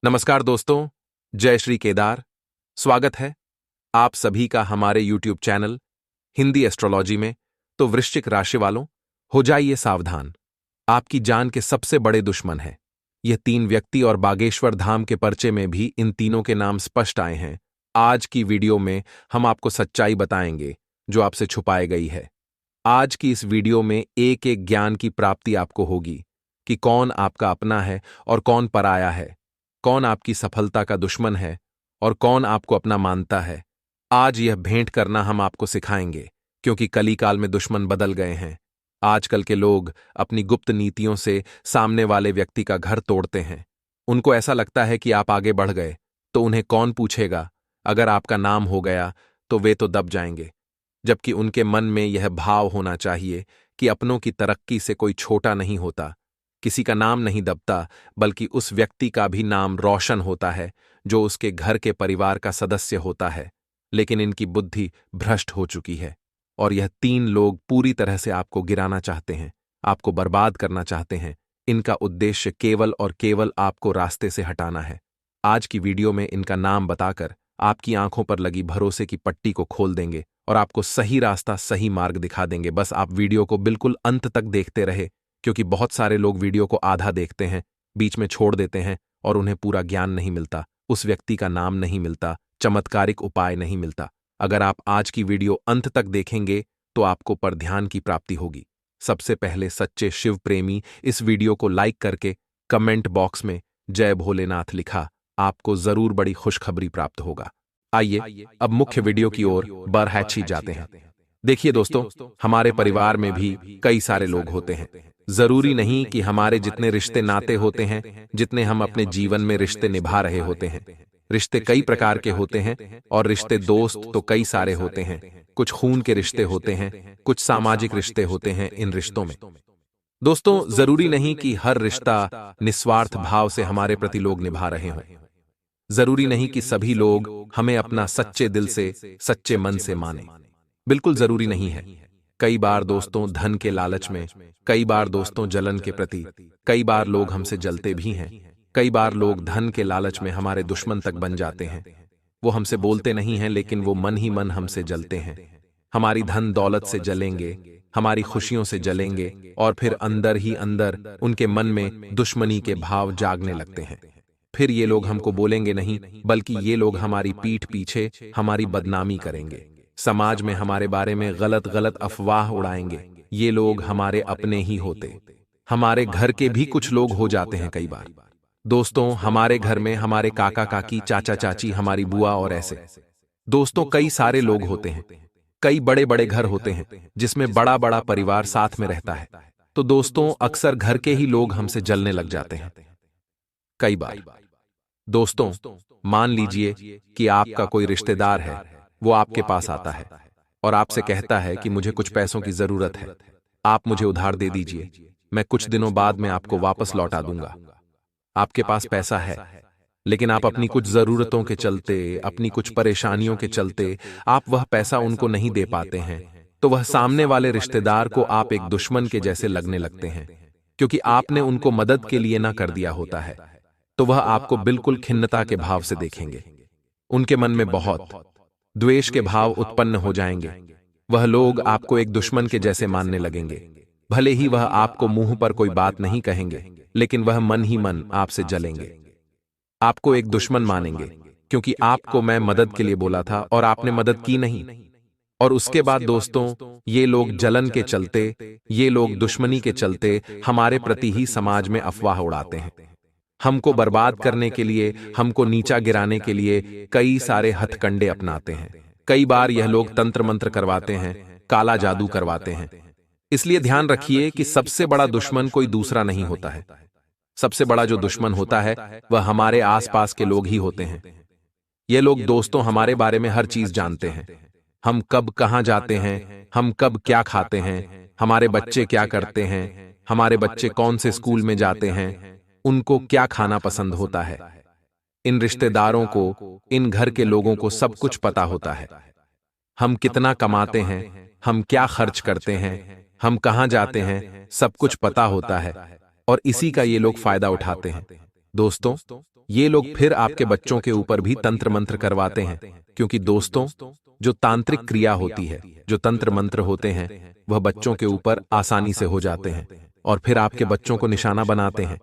नमस्कार दोस्तों, जय श्री केदार। स्वागत है आप सभी का हमारे YouTube चैनल हिंदी एस्ट्रोलॉजी में। तो वृश्चिक राशि वालों, हो जाइए सावधान। आपकी जान के सबसे बड़े दुश्मन हैं यह तीन व्यक्ति और बागेश्वर धाम के पर्चे में भी इन तीनों के नाम स्पष्ट आए हैं। आज की वीडियो में हम आपको सच्चाई बताएंगे जो आपसे छुपाई गई है। आज की इस वीडियो में एक एक ज्ञान की प्राप्ति आपको होगी कि कौन आपका अपना है और कौन पराया है, कौन आपकी सफलता का दुश्मन है और कौन आपको अपना मानता है। आज यह भेंट करना हम आपको सिखाएंगे, क्योंकि कलीकाल में दुश्मन बदल गए हैं। आजकल के लोग अपनी गुप्त नीतियों से सामने वाले व्यक्ति का घर तोड़ते हैं। उनको ऐसा लगता है कि आप आगे बढ़ गए तो उन्हें कौन पूछेगा, अगर आपका नाम हो गया तो वे तो दब जाएंगे। जबकि उनके मन में यह भाव होना चाहिए कि अपनों की तरक्की से कोई छोटा नहीं होता, किसी का नाम नहीं दबता, बल्कि उस व्यक्ति का भी नाम रोशन होता है जो उसके घर के परिवार का सदस्य होता है। लेकिन इनकी बुद्धि भ्रष्ट हो चुकी है और यह तीन लोग पूरी तरह से आपको गिराना चाहते हैं, आपको बर्बाद करना चाहते हैं। इनका उद्देश्य केवल और केवल आपको रास्ते से हटाना है। आज की वीडियो में इनका नाम बताकर आपकी आंखों पर लगी भरोसे की पट्टी को खोल देंगे और आपको सही रास्ता, सही मार्ग दिखा देंगे। बस आप वीडियो को बिल्कुल अंत तक देखते रहे, क्योंकि बहुत सारे लोग वीडियो को आधा देखते हैं, बीच में छोड़ देते हैं और उन्हें पूरा ज्ञान नहीं मिलता, उस व्यक्ति का नाम नहीं मिलता, चमत्कारिक उपाय नहीं मिलता। अगर आप आज की वीडियो अंत तक देखेंगे तो आपको पर ध्यान की प्राप्ति होगी। सबसे पहले सच्चे शिव प्रेमी इस वीडियो को लाइक करके कमेंट बॉक्स में जय भोलेनाथ लिखा, आपको जरूर बड़ी खुशखबरी प्राप्त होगा। आइए अब मुख्य वीडियो की ओर बढ़ते जाते हैं। देखिए दोस्तों, हमारे परिवार में भी कई सारे लोग होते हैं। जरूरी नहीं कि हमारे जितने रिश्ते नाते होते हैं, जितने हम अपने जीवन में रिश्ते निभा रहे होते हैं। रिश्ते कई प्रकार के होते हैं और रिश्ते दोस्त तो कई सारे होते हैं। कुछ खून के रिश्ते होते हैं, कुछ सामाजिक रिश्ते होते हैं। इन रिश्तों में दोस्तों जरूरी नहीं कि हर रिश्ता निस्वार्थ भाव से हमारे प्रति लोग निभा रहे हों। जरूरी नहीं कि सभी लोग हमें अपना सच्चे दिल से, सच्चे मन से माने। बिल्कुल जरूरी नहीं है। कई बार दोस्तों धन के लालच में, कई बार दोस्तों जलन के प्रति, कई बार लोग हमसे जलते भी हैं। कई बार लोग धन के लालच में हमारे दुश्मन तक बन जाते हैं। वो हमसे बोलते नहीं हैं, लेकिन वो मन ही मन हमसे जलते हैं। हमारी धन दौलत से जलेंगे, हमारी खुशियों से जलेंगे और फिर अंदर ही अंदर उनके मन में दुश्मनी के भाव जागने लगते हैं। फिर ये लोग हमको बोलेंगे नहीं, बल्कि ये लोग हमारी पीठ पीछे हमारी बदनामी करेंगे, समाज में हमारे बारे में गलत गलत अफवाह उड़ाएंगे। ये लोग हमारे अपने ही होते, हमारे घर के भी कुछ लोग हो जाते हैं। कई बार दोस्तों हमारे घर में हमारे काका काकी, चाचा चाची, हमारी बुआ और ऐसे दोस्तों कई सारे लोग होते हैं। कई बड़े बड़े घर होते हैं जिसमें बड़ा बड़ा परिवार साथ में रहता है। तो दोस्तों अक्सर घर के ही लोग हमसे जलने लग जाते हैं। कई बार दोस्तों मान लीजिए कि आपका कोई रिश्तेदार है, वो आपके पास आता है और आपसे कहता है कि मुझे कुछ पैसों की जरूरत है, आप मुझे उधार दे दीजिए, मैं कुछ दिनों बाद में आपको वापस लौटा दूंगा। आपके पास पैसा है, लेकिन आप अपनी कुछ जरूरतों के चलते, अपनी कुछ परेशानियों के चलते आप वह पैसा उनको नहीं दे पाते हैं। तो वह सामने वाले रिश्तेदार को आप एक दुश्मन के जैसे लगने लगते हैं, क्योंकि आपने उनको मदद के लिए ना कर दिया होता है। तो वह आपको बिल्कुल खिन्नता के भाव से देखेंगे। उनके मन में बहुत द्वेष के भाव उत्पन्न हो जाएंगे। वह लोग आपको एक दुश्मन के जैसे मानने लगेंगे। भले ही वह आपको मुंह पर कोई बात नहीं कहेंगे, लेकिन वह मन ही मन आपसे जलेंगे, आपको एक दुश्मन मानेंगे, क्योंकि आपको मैं मदद के लिए बोला था और आपने मदद की नहीं। और उसके बाद दोस्तों ये लोग जलन के चलते, ये लोग दुश्मनी के चलते हमारे प्रति ही समाज में अफवाह उड़ाते हैं। हमको बर्बाद करने के लिए, हमको नीचा गिराने के लिए कई सारे हथकंडे अपनाते हैं। कई बार यह लोग तंत्र मंत्र करवाते हैं, काला जादू करवाते हैं। इसलिए ध्यान रखिए कि सबसे बड़ा दुश्मन कोई दूसरा नहीं होता है। सबसे बड़ा जो दुश्मन होता है वह हमारे आसपास के लोग ही होते हैं। ये लोग दोस्तों हमारे बारे में हर चीज जानते हैं। हम कब कहां जाते हैं, हम कब क्या खाते हैं, हमारे बच्चे क्या करते हैं, हमारे बच्चे कौन से स्कूल में जाते हैं, उनको क्या खाना पसंद होता है। इन रिश्तेदारों को, इन घर के लोगों को सब कुछ पता होता है। हम कितना कमाते हैं, हम क्या खर्च करते हैं, हम कहां जाते हैं, सब कुछ पता होता है और इसी का ये लोग फायदा उठाते हैं। दोस्तों ये लोग फिर आपके बच्चों के ऊपर भी तंत्र मंत्र करवाते हैं, क्योंकि दोस्तों, जो तांत्रिक क्रिया होती है, जो तंत्र मंत्र होते हैं, वह बच्चों के ऊपर आसानी से हो जाते हैं और फिर आपके बच्चों को निशाना बनाते हैं।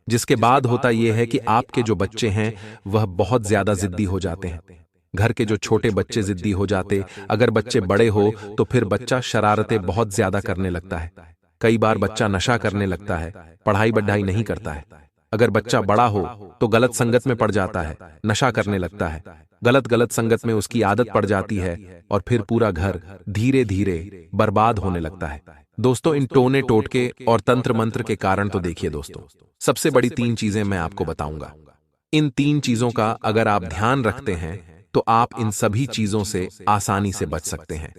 जिसके बाद होता यह है कि आपके जो बच्चे हैं वह बहुत ज्यादा जिद्दी हो जाते हैं। घर के जो छोटे बच्चे जिद्दी हो जाते, अगर बच्चे बड़े हो तो फिर बच्चा शरारतें बहुत ज्यादा करने लगता है। कई बार बच्चा नशा करने लगता है, पढ़ाई बढ़ाई नहीं करता है। अगर बच्चा बड़ा हो तो गलत संगत में पड़ जाता है, नशा करने लगता है, गलत संगत में उसकी आदत पड़ जाती है और फिर पूरा घर धीरे धीरे बर्बाद होने लगता है। दोस्तों, इन टोने टोटके और तंत्र मंत्र के कारण तो देखिए दोस्तों, सबसे बड़ी 3 चीजें मैं आपको बताऊंगा। इन 3 चीजों का अगर आप ध्यान रखते हैं तो आप इन सभी चीजों से आसानी से बच सकते हैं।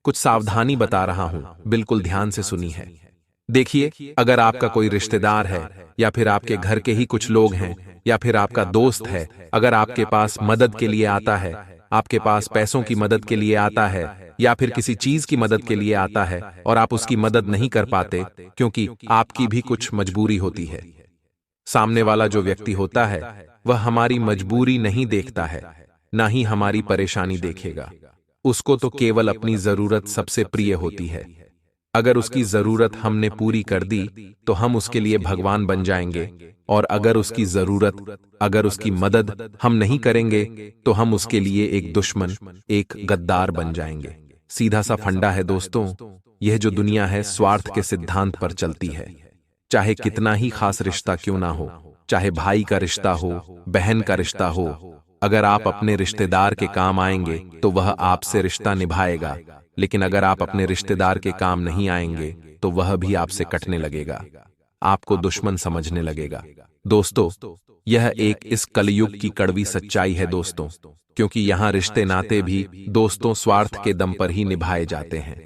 कुछ सावधानी बता रहा हूं, बिल्कुल ध्यान से सुनी है। देखिए, अगर आपका कोई रिश्तेदार है या फिर आपके घर के ही कुछ लोग हैं या फिर आपका दोस्त है, अगर आपके पास मदद के लिए आता है, आपके पास पैसों की मदद के लिए आता है या फिर किसी चीज की मदद के लिए आता है और आप उसकी मदद नहीं कर पाते क्योंकि आपकी भी कुछ मजबूरी होती है। सामने वाला जो व्यक्ति होता है वह हमारी मजबूरी नहीं देखता है, ना ही हमारी परेशानी देखेगा। उसको तो केवल अपनी जरूरत सबसे प्रिय होती है। अगर उसकी जरूरत हमने पूरी कर दी तो हम उसके लिए भगवान बन जाएंगे, और अगर उसकी जरूरत, अगर उसकी मदद हम नहीं करेंगे तो हम उसके लिए एक दुश्मन, एक गद्दार बन जाएंगे। सीधा सा फंडा है दोस्तों, यह जो दुनिया है स्वार्थ के सिद्धांत पर चलती है। चाहे कितना ही खास रिश्ता क्यों ना हो, चाहे भाई का रिश्ता हो, बहन का रिश्ता हो, अगर आप अपने रिश्तेदार के काम आएंगे तो वह आपसे रिश्ता निभाएगा, लेकिन अगर आप अपने रिश्तेदार के काम नहीं आएंगे तो वह भी आपसे कटने लगेगा, आपको दुश्मन समझने लगेगा। दोस्तों, यह एक इस कलयुग की कड़वी सच्चाई है दोस्तों, क्योंकि यहां रिश्ते नाते भी दोस्तों स्वार्थ के दम पर ही निभाए जाते हैं।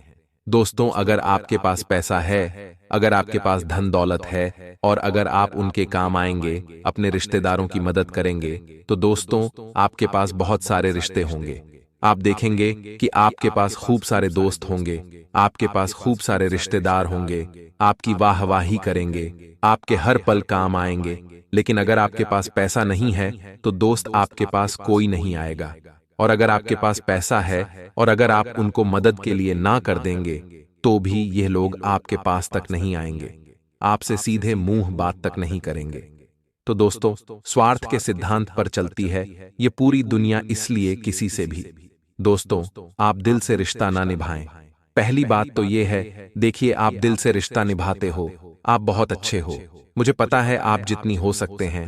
दोस्तों, अगर आपके पास पैसा है, अगर आपके पास धन दौलत है और अगर आप उनके काम आएंगे, अपने रिश्तेदारों की मदद करेंगे, तो दोस्तों आपके पास बहुत सारे रिश्ते होंगे। आप देखेंगे कि आपके पास खूब सारे दोस्त होंगे, आपके पास खूब सारे रिश्तेदार होंगे, आपकी वाहवाही करेंगे, आपके हर पल काम आएंगे। लेकिन अगर आपके पास पैसा नहीं है तो दोस्त आपके पास कोई नहीं आएगा, और अगर आपके पास पैसा है और अगर आप उनको मदद के लिए ना कर देंगे तो भी ये लोग आपके पास तक नहीं आएंगे, आपसे सीधे मुंह बात तक नहीं करेंगे। तो दोस्तों, स्वार्थ के सिद्धांत पर चलती है ये पूरी दुनिया, इसलिए किसी से भी दोस्तों आप दिल से रिश्ता ना निभाएं। पहली बात तो ये है, देखिए, आप दिल से रिश्ता निभाते हो, आप बहुत अच्छे हो, मुझे पता है आप जितनी हो सकते हैं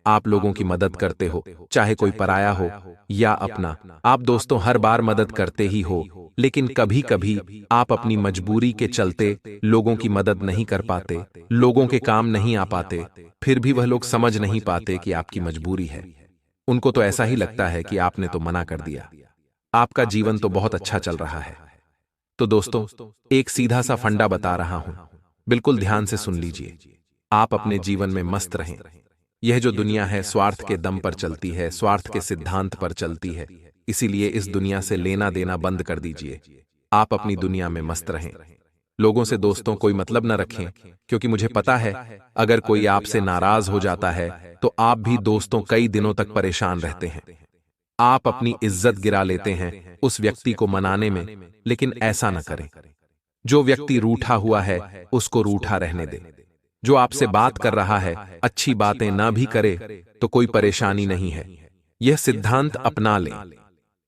आप लोगों की मदद करते हो, चाहे कोई पराया हो या अपना। आप दोस्तों हर बार मदद करते ही हो, लेकिन कभी कभी आप अपनी मजबूरी के चलते लोगों की मदद नहीं कर पाते, लोगों के काम नहीं आ पाते। फिर भी वह लोग समझ नहीं पाते कि आपकी मजबूरी है। उनको तो ऐसा ही लगता है कि आपने तो मना कर दिया, आपका जीवन तो बहुत अच्छा चल रहा है। तो दोस्तों, एक सीधा सा फंडा बता रहा हूं, बिल्कुल ध्यान से सुन लीजिए। आप अपने जीवन में मस्त रहें। यह जो दुनिया है स्वार्थ के दम पर चलती है, स्वार्थ के सिद्धांत पर चलती है, इसीलिए इस दुनिया से लेना देना बंद कर दीजिए। आप अपनी दुनिया में मस्त रहें। लोगों से दोस्तों कोई मतलब न रखें, क्योंकि मुझे पता है अगर कोई आपसे नाराज हो जाता है तो आप भी दोस्तों कई दिनों तक परेशान रहते हैं। आप अपनी इज्जत गिरा लेते हैं उस व्यक्ति को मनाने में, लेकिन ऐसा न करें। जो व्यक्ति रूठा हुआ है उसको रूठा रहने दें। जो आपसे बात कर रहा है अच्छी बातें ना भी करे तो कोई परेशानी नहीं है, यह सिद्धांत अपना लें।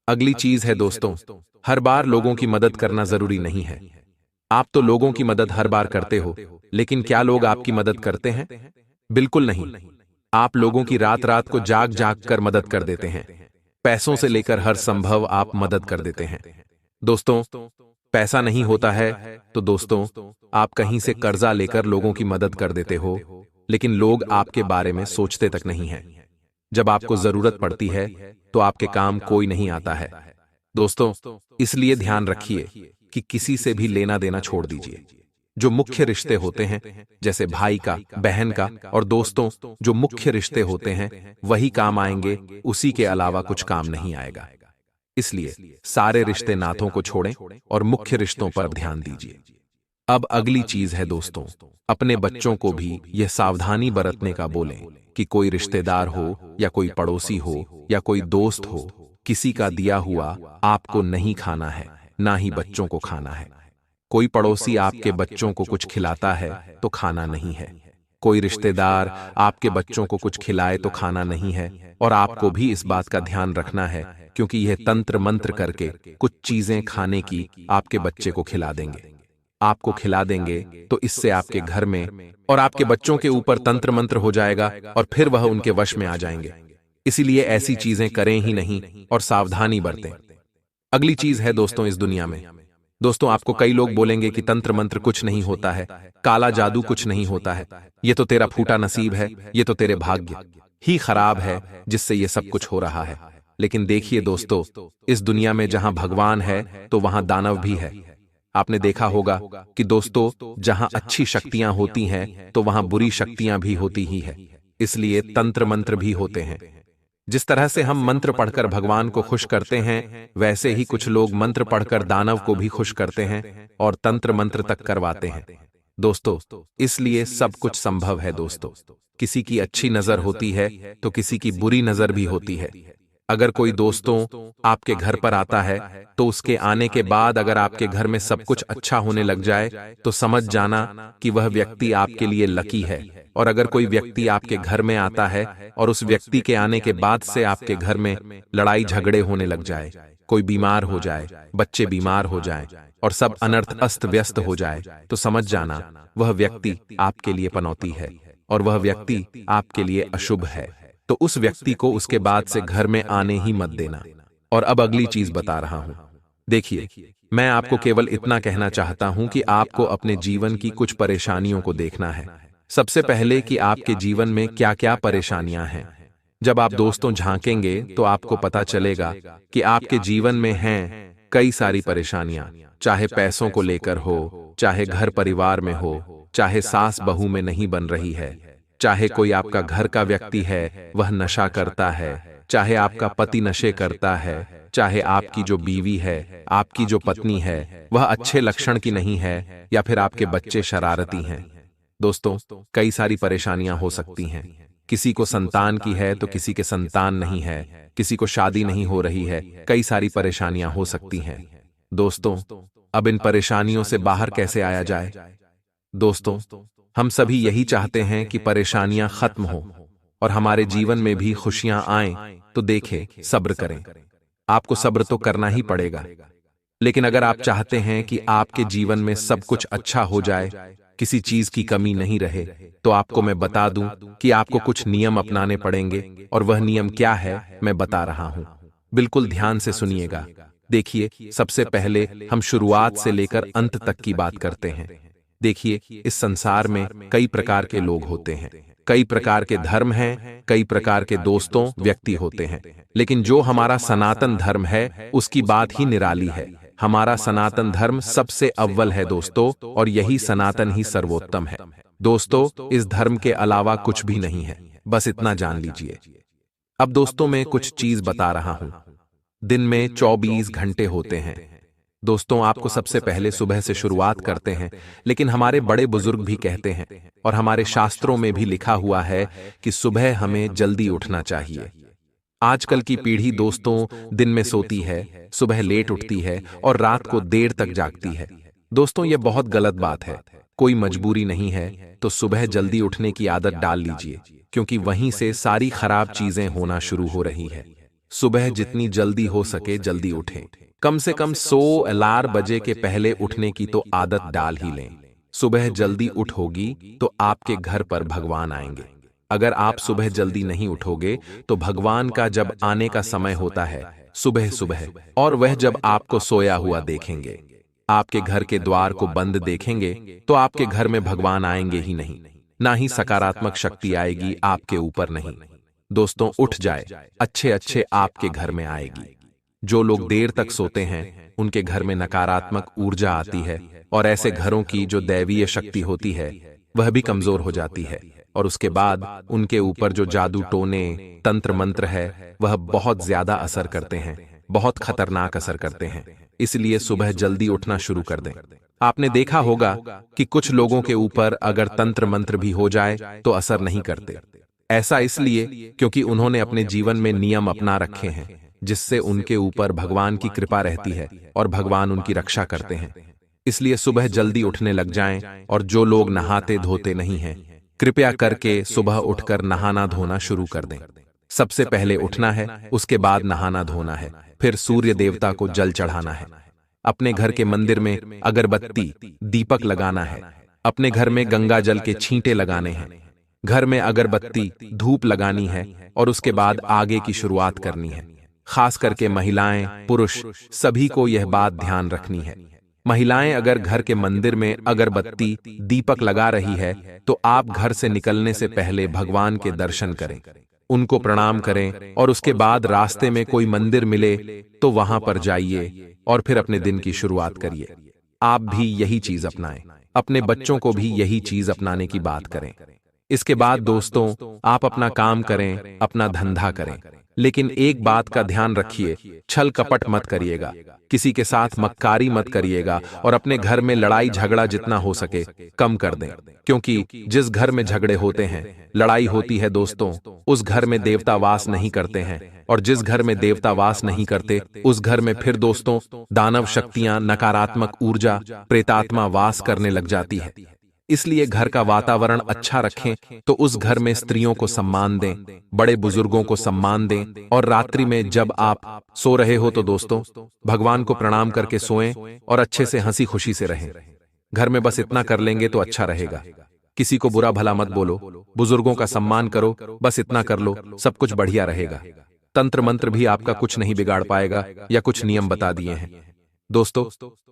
अगली चीज है दोस्तों, हर बार लोगों की मदद करना जरूरी नहीं है। आप तो लोगों की मदद हर बार करते हो, लेकिन क्या लोग आपकी मदद करते हैं? बिल्कुल नहीं। आप लोगों की रात रात को जाग जाग कर मदद कर देते हैं। पैसों से लेकर हर संभव आप मदद कर देते हैं। दोस्तों, पैसा नहीं होता है तो दोस्तों आप कहीं से कर्जा लेकर लोगों की मदद कर देते हो, लेकिन लोग आपके बारे में सोचते तक नहीं है। जब आपको जरूरत पड़ती है तो आपके काम कोई नहीं आता है। दोस्तों, इसलिए ध्यान रखिए कि किसी से भी लेना देना छोड़ दीजिए। जो मुख्य रिश्ते होते हैं, जैसे भाई का, बहन का और दोस्तों, जो मुख्य रिश्ते होते हैं वही काम आएंगे, उसी के अलावा कुछ काम नहीं आएगा। इसलिए सारे रिश्ते नातों को छोड़ें और मुख्य रिश्तों पर ध्यान दीजिए। अब अगली चीज है दोस्तों, अपने बच्चों को भी यह सावधानी बरतने का बोलें कि कोई रिश्तेदार हो या कोई पड़ोसी हो या कोई दोस्त हो, किसी का दिया हुआ आपको नहीं खाना है, ना ही बच्चों को खाना है। कोई पड़ोसी आपके बच्चों को कुछ खिलाता है तो खाना नहीं है। कोई रिश्तेदार आपके बच्चों को कुछ खिलाए तो खाना नहीं है। और आपको भी इस बात का ध्यान रखना है, क्योंकि यह तंत्र मंत्र करके कुछ चीजें खाने की आपके बच्चे को खिला देंगे। आपको खिला देंगे तो इससे आपके घर में और आपके बच्चों के ऊपर तंत्र मंत्र हो जाएगा और फिर वह उनके वश में आ जाएंगे। इसीलिए ऐसी चीजें करें ही नहीं और सावधानी बरतें। अगली चीज है दोस्तों इस दुनिया में। दोस्तों, आपको कई लोग बोलेंगे कि तंत्र मंत्र कुछ नहीं होता है, काला जादू कुछ नहीं होता है, ये तो तेरा फूटा नसीब है, ये तो तेरे भाग्य ही खराब है जिससे ये सब कुछ हो रहा है। लेकिन देखिए दोस्तों, इस दुनिया में जहां भगवान है तो वहां दानव भी है। आपने देखा होगा कि दोस्तों, जहां अच्छी शक्तियां होती हैं तो वहां बुरी शक्तियां भी होती ही है। इसलिए तंत्र मंत्र भी होते हैं। जिस तरह से हम मंत्र पढ़कर भगवान को खुश करते हैं, वैसे ही कुछ लोग मंत्र पढ़कर दानव को भी खुश करते हैं और तंत्र मंत्र तक करवाते हैं। दोस्तों, इसलिए सब कुछ संभव है दोस्तों। किसी की अच्छी नजर होती है तो किसी की बुरी नजर भी होती है। अगर कोई दोस्तों आपके घर पर आता है तो उसके आने के बाद अगर आपके घर में सब कुछ अच्छा होने लग जाए तो समझ जाना कि वह व्यक्ति आपके लिए लकी है। और अगर कोई व्यक्ति आपके घर में आता है और उस व्यक्ति के आने के बाद से आपके घर में लड़ाई झगड़े होने लग जाए, कोई बीमार हो जाए, बच्चे बीमार हो जाएं और सब अनर्थ अस्त व्यस्त हो जाए, तो समझ जाना वह व्यक्ति आपके लिए पनौती है और वह व्यक्ति आपके लिए अशुभ है। तो उस व्यक्ति को उसके बाद से घर में आने ही मत देना। और अब अगली चीज बता रहा हूं। देखिए, मैं आपको केवल इतना कहना चाहता हूं कि आपको अपने जीवन की कुछ परेशानियों को देखना है। सबसे पहले कि आपके जीवन में क्या क्या परेशानियां हैं। जब आप दोस्तों झांकेंगे तो आपको पता चलेगा कि आपके जीवन में हैं कई सारी परेशानियां, चाहे पैसों को लेकर हो, चाहे घर परिवार में हो, चाहे सास बहू में नहीं बन रही है, चाहे कोई आपका घर का व्यक्ति है वह नशा करता है, चाहे आपका पति नशे करता है, चाहे आपकी जो बीवी है, आपकी जो पत्नी है वह अच्छे लक्षण की नहीं है, या फिर आपके बच्चे शरारती हैं। दोस्तों, कई सारी परेशानियां हो सकती हैं। किसी को संतान की है तो किसी के संतान नहीं है, किसी को शादी नहीं हो रही है, कई सारी परेशानियां हो सकती हैं। दोस्तों, अब इन परेशानियों से बाहर कैसे आया जाए? दोस्तों, हम सभी यही चाहते हैं कि परेशानियां खत्म हो और हमारे जीवन में भी खुशियां आएं। तो देखें, सब्र करें। आपको सब्र तो करना ही पड़ेगा। लेकिन अगर आप चाहते हैं कि आपके जीवन में सब कुछ अच्छा हो जाए, किसी चीज की कमी नहीं रहे, तो आपको मैं बता दूं कि आपको कुछ नियम अपनाने पड़ेंगे। और वह नियम क्या है मैं बता रहा हूं, बिल्कुल ध्यान से सुनिएगा। देखिए, सबसे पहले हम शुरुआत से लेकर अंत तक की बात करते हैं। देखिए, इस संसार में कई प्रकार के लोग होते हैं, कई प्रकार के धर्म हैं, कई प्रकार के दोस्तों व्यक्ति होते हैं। लेकिन जो हमारा सनातन धर्म है उसकी बात ही निराली है। हमारा सनातन धर्म सबसे अव्वल है दोस्तों, और यही सनातन ही सर्वोत्तम है। दोस्तों, इस धर्म के अलावा कुछ भी नहीं है, बस इतना जान लीजिए। अब दोस्तों, मैं कुछ चीज बता रहा हूं। दिन में 24 घंटे होते हैं दोस्तों। आपको सबसे पहले सुबह से शुरुआत करते हैं, लेकिन हमारे बड़े बुजुर्ग भी कहते हैं और हमारे शास्त्रों में भी लिखा हुआ है कि सुबह हमें जल्दी उठना चाहिए। आजकल की पीढ़ी दोस्तों दिन में सोती है, सुबह लेट उठती है और रात को देर तक जागती है। दोस्तों, यह बहुत गलत बात है। कोई मजबूरी नहीं है तो सुबह जल्दी उठने की आदत डाल लीजिए, क्योंकि वहीं से सारी खराब चीजें होना शुरू हो रही है। सुबह जितनी जल्दी हो सके जल्दी उठें। कम से कम 100 अलार्म बजे के पहले उठने की तो आदत डाल ही लें। सुबह जल्दी उठोगी तो आपके घर पर भगवान आएंगे। अगर आप सुबह जल्दी नहीं उठोगे तो भगवान का जब आने का समय होता है सुबह सुबह, और वह जब आपको सोया हुआ देखेंगे, आपके घर के द्वार को बंद देखेंगे, तो आपके घर में भगवान आएंगे ही नहीं, ना ही सकारात्मक शक्ति आएगी आपके ऊपर। नहीं दोस्तों, उठ जाए, अच्छे अच्छे आपके घर में आएगी। जो लोग देर तक सोते हैं उनके घर में नकारात्मक ऊर्जा आती है, और ऐसे घरों की जो दैवीय शक्ति होती है वह भी कमजोर हो जाती है, और उसके बाद उनके ऊपर जो जादू टोने तंत्र मंत्र है वह बहुत ज्यादा असर करते हैं, बहुत खतरनाक असर करते हैं। इसलिए सुबह जल्दी उठना शुरू कर दें। आपने देखा होगा कि कुछ लोगों के ऊपर अगर तंत्र मंत्र भी हो जाए तो असर नहीं करते, ऐसा इसलिए क्योंकि उन्होंने अपने जीवन में नियम अपना रखे हैं जिससे उनके ऊपर भगवान की कृपा रहती है और भगवान उनकी रक्षा करते हैं। इसलिए सुबह जल्दी उठने लग जाएं, और जो लोग नहाते धोते नहीं हैं, कृपया करके सुबह उठकर नहाना धोना शुरू कर दें। सबसे पहले उठना है, उसके बाद नहाना धोना है, फिर सूर्य देवता को जल चढ़ाना है। अपने घर के मंदिर में अगरबत्ती, दीपक लगाना है। अपने घर में गंगा जल के छींटे लगाने हैं। घर में अगरबत्ती, धूप लगानी है और उसके बाद आगे की शुरुआत करनी है। खास करके महिलाएं, पुरुष सभी को यह बात ध्यान रखनी है। महिलाएं अगर घर के मंदिर में अगरबत्ती, दीपक लगा रही है तो आप घर से निकलने से पहले भगवान के दर्शन करें, उनको प्रणाम करें और उसके बाद रास्ते में कोई मंदिर मिले तो वहां पर जाइए और फिर अपने दिन की शुरुआत करिए। आप भी यही चीज अपनाएं, अपने बच्चों को भी यही चीज अपनाने की बात करें। इसके बाद दोस्तों, आप अपना काम करें, अपना धंधा करें, लेकिन एक बात का ध्यान रखिए, छल कपट मत करिएगा, किसी के साथ मक्कारी मत करिएगा और अपने घर में लड़ाई झगड़ा जितना हो सके कम कर दें, क्योंकि जिस घर में झगड़े होते हैं, लड़ाई होती है दोस्तों, उस घर में देवता वास नहीं करते हैं, और जिस घर में देवता वास नहीं करते उस घर में फिर दोस्तों दानव शक्तियां, नकारात्मक ऊर्जा, प्रेतात्मा वास करने लग जाती है। इसलिए घर का वातावरण अच्छा रखें तो उस घर में स्त्रियों को सम्मान दें, बड़े बुजुर्गों को सम्मान दें, और रात्रि में जब आप सो रहे हो तो दोस्तों भगवान को प्रणाम करके सोएं और अच्छे से हंसी खुशी से रहें। घर में बस इतना कर लेंगे तो अच्छा रहेगा। किसी को बुरा भला मत बोलो, बुजुर्गों का सम्मान करो, बस इतना कर लो, सब कुछ बढ़िया रहेगा। तंत्र मंत्र भी आपका कुछ नहीं बिगाड़ पाएगा, या कुछ नियम बता दिए हैं दोस्तों।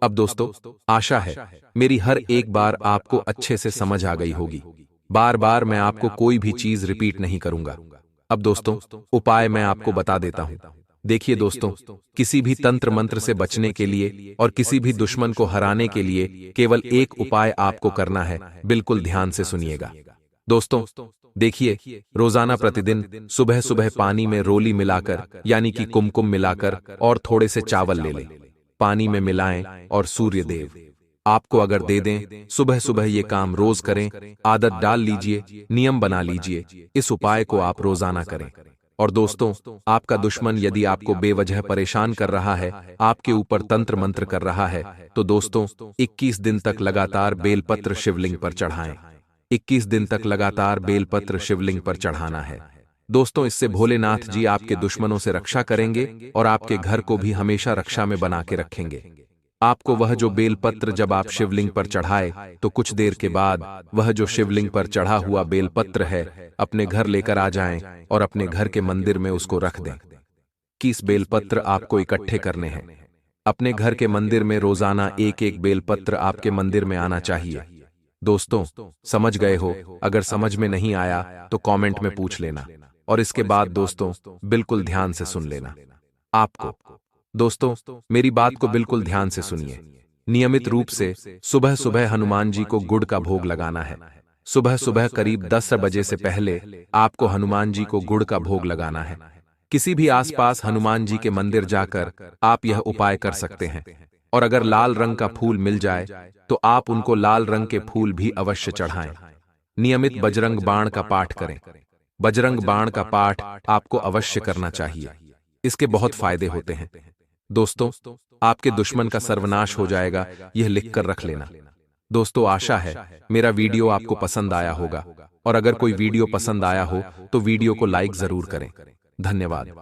अब दोस्तों, आशा है मेरी हर एक बार आपको अच्छे से समझ आ गई होगी। बार बार मैं आपको कोई भी चीज रिपीट नहीं करूंगा। अब दोस्तों, उपाय मैं आपको बता देता हूं। देखिए दोस्तों, किसी भी तंत्र मंत्र से बचने के लिए और किसी भी दुश्मन को हराने के लिए केवल एक उपाय आपको करना है, बिल्कुल ध्यान से सुनिएगा दोस्तों। देखिए, रोजाना प्रतिदिन सुबह सुबह पानी में रोली मिलाकर यानी कि कुमकुम मिलाकर और थोड़े से चावल ले लें, पानी में मिलाएं और सूर्य देव आपको अगर दे दें, सुबह सुबह ये काम रोज करें, आदत डाल लीजिए, नियम बना लीजिए। इस उपाय को आप रोजाना करें। और दोस्तों, आपका दुश्मन यदि आपको बेवजह परेशान कर रहा है, आपके ऊपर तंत्र मंत्र कर रहा है, तो दोस्तों 21 दिन तक लगातार बेलपत्र शिवलिंग पर चढ़ाएं। 21 दिन तक लगातार बेलपत्र शिवलिंग पर चढ़ाना है दोस्तों। इससे भोलेनाथ जी आपके दुश्मनों से रक्षा करेंगे और आपके घर को भी हमेशा रक्षा में बना के रखेंगे। आपको वह जो बेलपत्र जब आप शिवलिंग पर चढ़ाए तो कुछ देर के बाद वह जो शिवलिंग पर चढ़ा हुआ बेलपत्र है अपने घर लेकर आ जाएं और अपने घर के मंदिर में उसको रख दें। 21 बेलपत्र आपको इकट्ठे करने हैं। अपने घर के मंदिर में रोजाना एक एक बेलपत्र आपके मंदिर में आना चाहिए। दोस्तों, समझ गए हो? अगर समझ में नहीं आया तो कमेंट में पूछ लेना, और इसके बाद दोस्तों बिल्कुल ध्यान से सुन लेना। आपको दोस्तों मेरी बात को बिल्कुल ध्यान से सुनिए। नियमित रूप से सुबह सुबह हनुमान जी को गुड़ का भोग लगाना है। सुबह सुबह करीब 10 बजे से पहले आपको हनुमान जी को गुड़ का भोग लगाना है। किसी भी आसपास हनुमान जी के मंदिर जाकर आप यह उपाय कर सकते हैं। और अगर लाल रंग का फूल मिल जाए तो आप उनको लाल रंग के फूल भी अवश्य चढ़ाएं। नियमित बजरंग बाण का पाठ करें। बजरंग बाण का पाठ आपको अवश्य करना चाहिए। इसके बहुत फायदे होते हैं दोस्तों। आपके दुश्मन का सर्वनाश हो जाएगा, यह लिखकर रख लेना। दोस्तों, आशा है मेरा वीडियो आपको पसंद आया होगा, और अगर कोई वीडियो पसंद आया हो तो वीडियो को लाइक जरूर करें। धन्यवाद।